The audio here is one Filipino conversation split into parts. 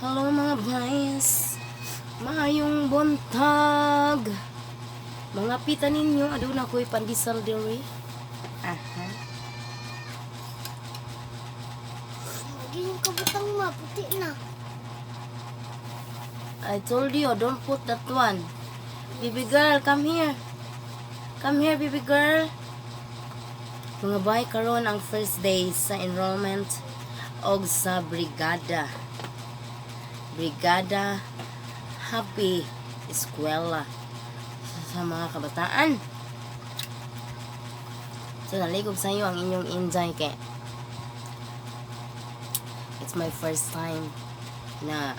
Hello mga guys, maayong buntag. Mga pita ninyo, aduna ko'y pandesal diri. Aha. Lagi yung kabutang maputi na. I told you, don't put that one. Baby girl, come here. Come here, baby girl. Mga bay, karon ang first day sa enrollment og sa brigada. Brigada Happy Eskwela sa mga kabataan. So, naligog sa iyo ang inyong injay kay it's my first time na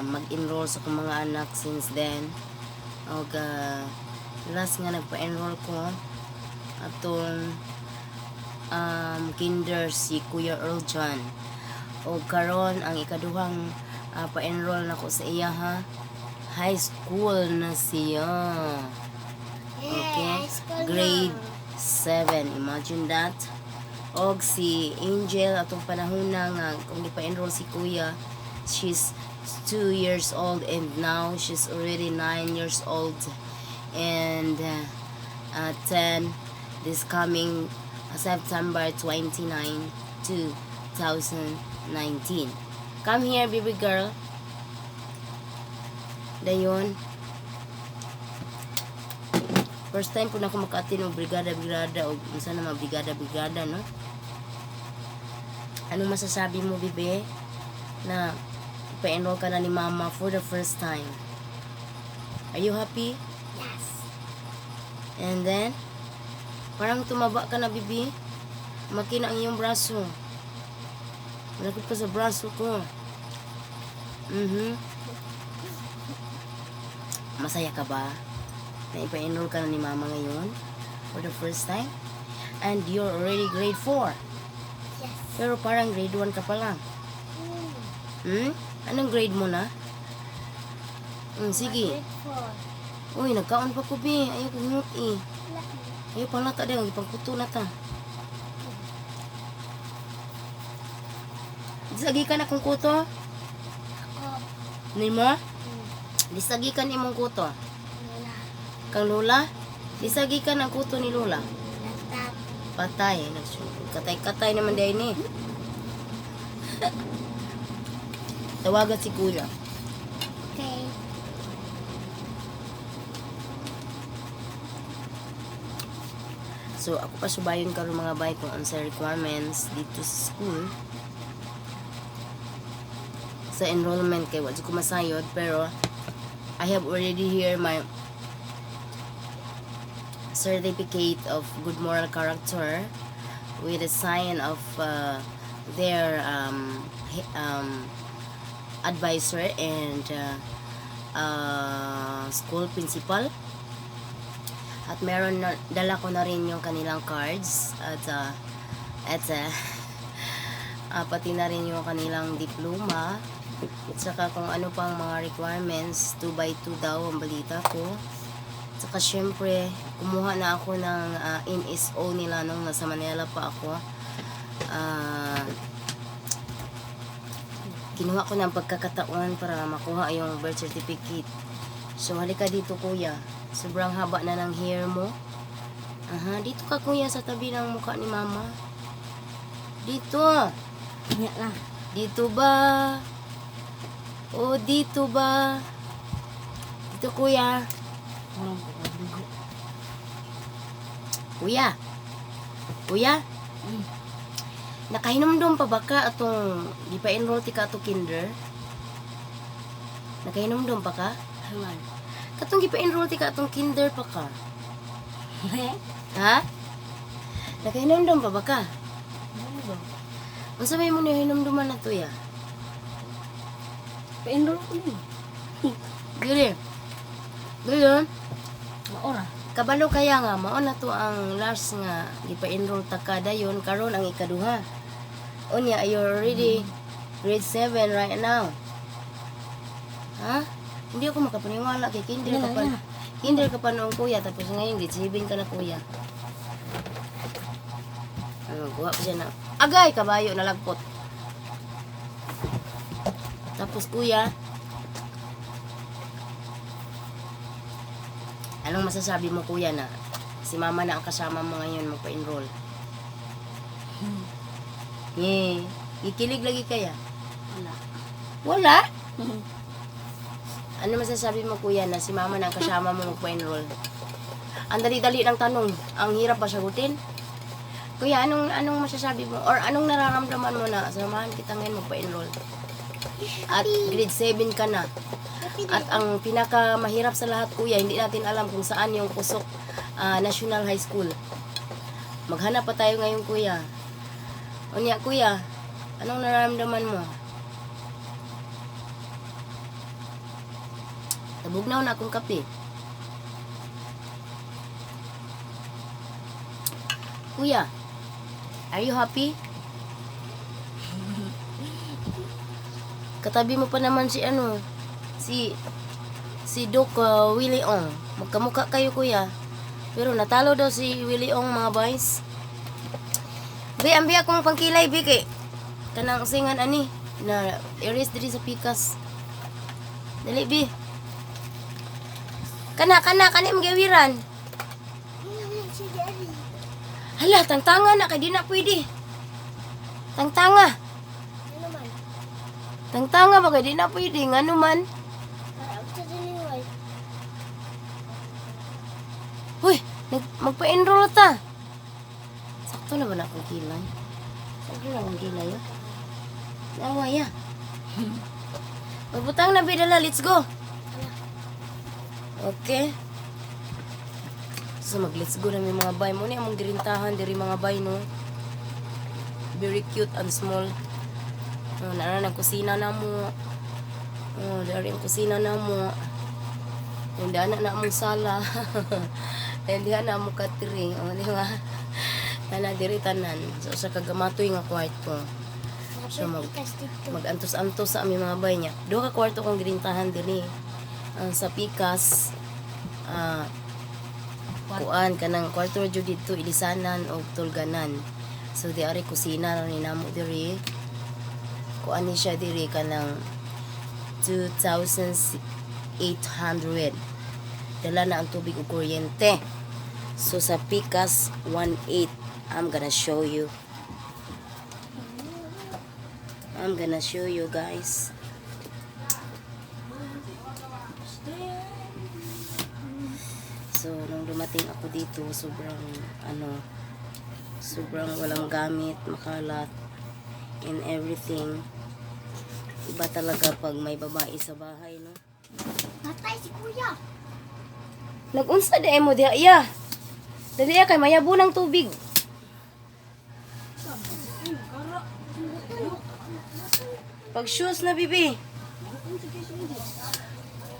mag-enroll sa kong mga anak since then. Og last nga nagpa-enroll ko atong kinder si Kuya Earl John. O karon ang ikaduhang pa-enroll na ko sa iya ha. High school na siya. Okay? Grade 7. Imagine that. Og si Angel atong panahon na nga kung ipa-enroll si Kuya, she's 2 years old and now she's already 9 years old and 10 this coming September 29, 2019. Come here, baby girl. Dayon. First time po na ako maka-attend og brigada o unsa na brigada no? Anong masasabi mo, bibi? Na pa-enroll ka na ni mama for the first time. Are you happy? Yes. And then, parang tumaba ka na, bibi. Makina ang iyong braso. Malakit pa sa braso ko. Masaya ka ba? Na ipa-enroll ka na ni mama ngayon? For the first time? And you're already grade 4. Yes. Pero parang grade 1 ka pa lang. Anong grade mo na? Sige. Grade 4. Uy, nagkaon pa ko, bi. Ayaw ko ngut, eh. Ayaw pang lata din. Ipangkuto na ta. Disagi ka na kung kuto? Ako. Nimo? Disagi ka ni mong kuto? Lola. Kang Lola? Disagi ka ng kuto ni Lola? Tatap. Patay. Katay-katay naman dahil ni. Tawagan si Kuya. Okay. So, ako pa subayon karon mga bay kung ang sa requirements dito sa school. Sa enrollment kay wala ko masayod pero I have already here my certificate of good moral character with a sign of their advisor and school principal. At meron na, dala ko na rin yung kanilang cards at pati na rin yung kanilang diploma. At saka kung ano pang mga requirements, 2x2 daw ang balita ko. At saka syempre, kumuha na ako ng NSO nila nung nasa Manila pa ako. Kinuha ko ng pagkakataon para makuha yung birth certificate. So, halika dito, kuya. Sobrang haba na ng hair mo. Dito ka, kuya, sa tabi ng mukha ni mama. Dito. Nga lang. Dito ba? O, dito ba? Dito, kuya. Kuya. Kuya? Nakahinomdom pa ba ka atong di pa enroll ti ka ato kinder? Nakahinomdom pa ka? Hangal. Katong di pa enroll ti ka atong kinder pa ka? Ha? Nakahinomdom pa ba ka? Unsa may mo ni hinomdoman na to ya? Pa-enroll ko yun. Dili. Dili. Maora. Kabalo kaya nga mao na to ang last nga di pa enroll ta ka dayon karon ang ikaduha. Unya you're already grade 7 right now. Ha? Hindi ako makapaniwala kay kinder ka pa. Kinder ka pa noong kuya tapos ngayon grade 7 ka na kuya. Kuha pa siya na. Agay kabayo nalagpot. Tapos kuya, anong masasabi mo kuya na si mama na ang kasama mo ngayon magpa-enroll? Ikilig lagi kaya? Wala. Wala? Ano masasabi mo kuya na si mama na ang kasama mo magpa-enroll? Ang dali-dali ng tanong, ang hirap ba sagutin? Kuya, anong masasabi mo? Or anong nararamdaman mo na samahan kita ngayon magpa-enroll? At grade 7 ka na. At ang pinakamahirap sa lahat kuya, hindi natin alam kung saan yung Kusok National High School. Maghanap pa tayo ngayon kuya. Unya kuya, anong nararamdaman mo? Tabugnaw na akong kape. Kuya, are you happy? Katabi mo pa naman si Doc Willie Ong. Magkamukha kayo kuya. Pero natalo daw si Willie Ong mga boys. Be, ambi akong pangkilay, Be, kay kanang singan ani na erase diri sa pikas. Dali, Be. Kana magawiran. Si Daddy. Hala, tangtanga na kay di na pwede. Tangtanga. Ano man? Tangtanga ba kay di na pwede ngano man. Para ako sa diniway. Hoy, magpa-enroll ta. Sakto na ba na akong kilay? Sakto na akong kilay, oh. Naway, ah. Magbutang na, bidala. Let's go. Okay. So, mag-let's go na may mga bay. Muna among girintahan diri mga bay, no? Very cute and small. Oh, nara ng kusina na mo. Oh, dari ang kusina na mo. Hindi na among sala. Hindi na among katiri. Oh, di ba? Nana diri tanan. So sa kagamatoy nga kwarto. So mag-antos-antos sa aming mga bay niya. Do ka kwarto kong girintahan diri. Sa pikas kuan kanang kwarto jud dito ilisanan og tulganan. So di ari kusina ra ni namo diri. Kuan ni siya diri kanang 2,800. Dala na ang tubig ug kuryente. So sa pikas 1,800. I'm gonna show you guys. So nung dumating ako dito, sobrang walang gamit, makalat and everything. Iba talaga pag may babae sa bahay, no? Patay si Kuya. Nagunsa de mo diha iya. Dali kay mayabo ng tubig. Pag shoes na bibi.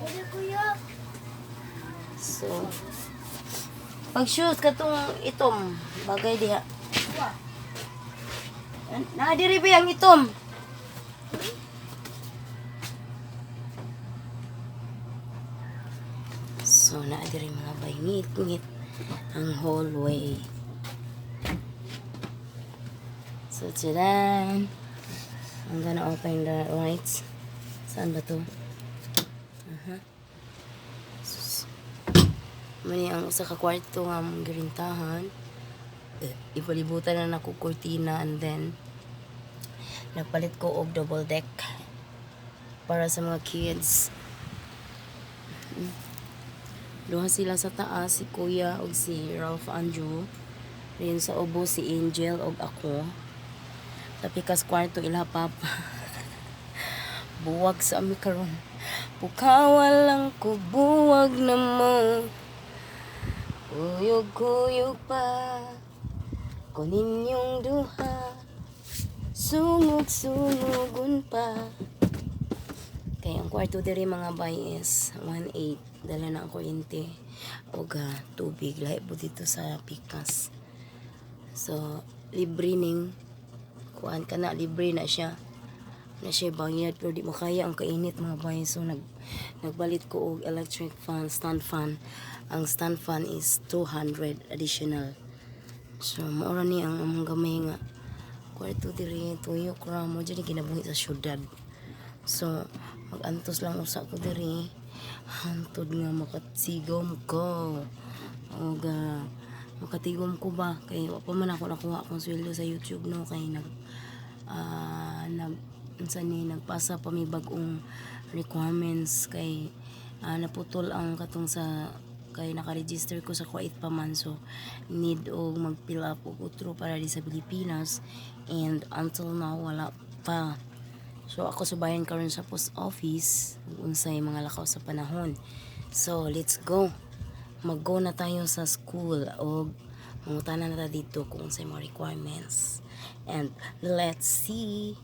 Pwede Kuya. So pag shoes katong itom, bagay diha. Na diri ba ang itom? So na diri mga bay ngit ang hallway. So tadaan. I'm gonna open the lights. Saan ba to? Mani ang usa ka kwarto nga mong girintahan. Ipalibutan na nako kurtina and then nagpalit ko og double deck para sa mga kids. Duha sila sa taas, si Kuya og si Ralph Andrew. Rin sa ubo si Angel og ako. Tapikas kwarto ilapap. Buwag sa ami karon. Pukawa lang ko buwag na mo. Kuyog pa ko ninyong duha. Sumug-sumugon pa. Kaya ang kwarto diri mga bay is 1,800. Dala na ang kuryente o tubig lahi po dito sa pikas. So libre ning kuan ka na, libre na siya bayad pero di makaya ang kainit mga bay. So nagbalit ko og electric fan, stand fan. Ang stand fan is 200 additional. So maura ni ang among gamay nga kwarto diri tuyok ra mo dyan kinabuhi sa syudad. So magantos lang usa ko diri hantod nga makatigom ko og makatigom ko ba kay wa pa man ako nakuha akong sweldo sa YouTube no kay unsa ni nagpasa pa mi bag-ong requirements kay naputol ang katong sa kay naka-register ko sa Kuwait pa man so need og mag-fill up og utro para di sa Pilipinas and until now wala pa. So ako subayan karon sa post office ug unsay mga lakaw sa panahon. So let's go. Mag-go na tayo sa school og mangutana na ta dito kung unsay mga requirements. And let's see.